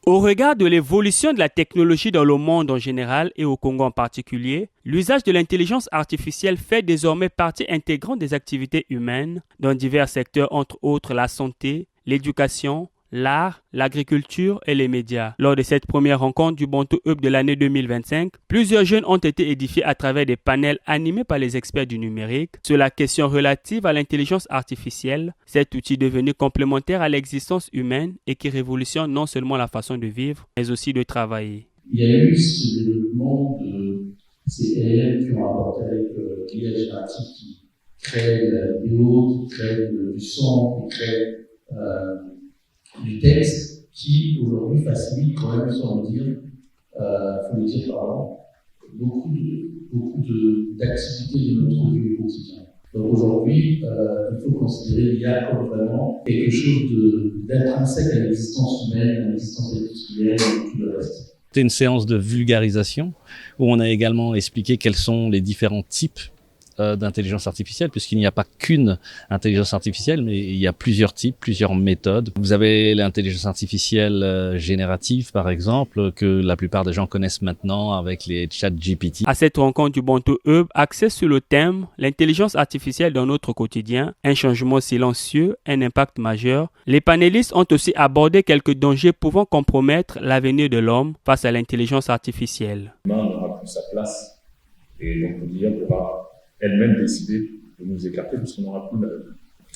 Au regard de l'évolution de la technologie dans le monde en général et au Congo en particulier, l'usage de l'intelligence artificielle fait désormais partie intégrante des activités humaines dans divers secteurs, entre autres la santé, l'éducation, l'art, l'agriculture et les médias. Lors de cette première rencontre du Bantu Hub de l'année 2025, plusieurs jeunes ont été édifiés à travers des panels animés par les experts du numérique sur la question relative à l'intelligence artificielle, cet outil devenu complémentaire à l'existence humaine et qui révolutionne non seulement la façon de vivre, mais aussi de travailler. Il y a eu ce développement de ces LLM qui ont apporté avec l'IA générative qui crée de la vidéo, qui crée du son, qui crée du texte, qui aujourd'hui facilite quand même, sans le dire, faut le dire pardon, beaucoup d'activités de notre vie au quotidien. Donc aujourd'hui, il faut considérer l'IA comme vraiment quelque chose d'intrinsèque à l'existence humaine, à l'existence industrielle et tout le reste. C'était une séance de vulgarisation où on a également expliqué quels sont les différents types d'intelligence artificielle, puisqu'il n'y a pas qu'une intelligence artificielle, mais il y a plusieurs types, plusieurs méthodes. Vous avez l'intelligence artificielle générative, par exemple, que la plupart des gens connaissent maintenant avec les chats GPT. À cette rencontre du Bantu Hub, axée sur le thème « L'intelligence artificielle dans notre quotidien, un changement silencieux, un impact majeur », les panélistes ont aussi abordé quelques dangers pouvant compromettre l'avenir de l'homme face à l'intelligence artificielle. L'humain n'aura plus sa place, et donc l'IA pourra elle-même décider de nous écarter, parce qu'on n'aura plus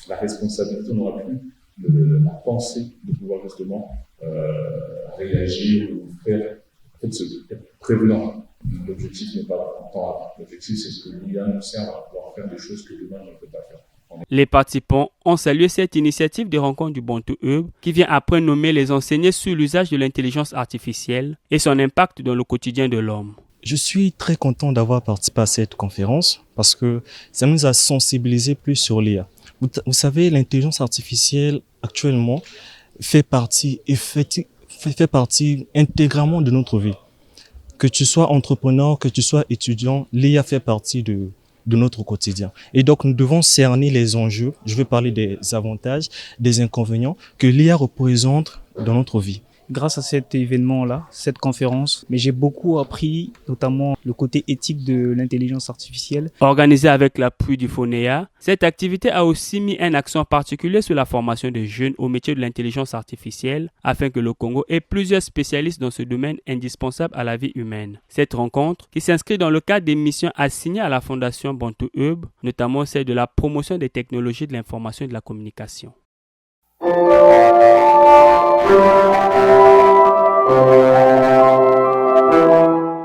la responsabilité, on n'aura plus la pensée de pouvoir justement réagir ou faire, en fait, être prévenant. L'objectif n'est pas tant rapide. L'objectif, c'est ce que l'IA nous sert à pouvoir faire des choses que l'humain ne peut pas faire. Les participants ont salué cette initiative de rencontre du Bantu Hub qui vient après nommer les enseignants sur l'usage de l'intelligence artificielle et son impact dans le quotidien de l'homme. Je suis très content d'avoir participé à cette conférence parce que ça nous a sensibilisés plus sur l'IA. Vous savez, l'intelligence artificielle actuellement fait partie intégralement de notre vie. Que tu sois entrepreneur, que tu sois étudiant, l'IA fait partie de notre quotidien. Et donc, nous devons cerner les enjeux. Je vais parler des avantages, des inconvénients que l'IA représente dans notre vie. Grâce à cet événement-là, cette conférence, mais j'ai beaucoup appris, notamment le côté éthique de l'intelligence artificielle. Organisée avec l'appui du FONEA, cette activité a aussi mis un accent particulier sur la formation des jeunes au métier de l'intelligence artificielle afin que le Congo ait plusieurs spécialistes dans ce domaine indispensable à la vie humaine. Cette rencontre, qui s'inscrit dans le cadre des missions assignées à la Fondation Bantu Hub, notamment celle de la promotion des technologies de l'information et de la communication.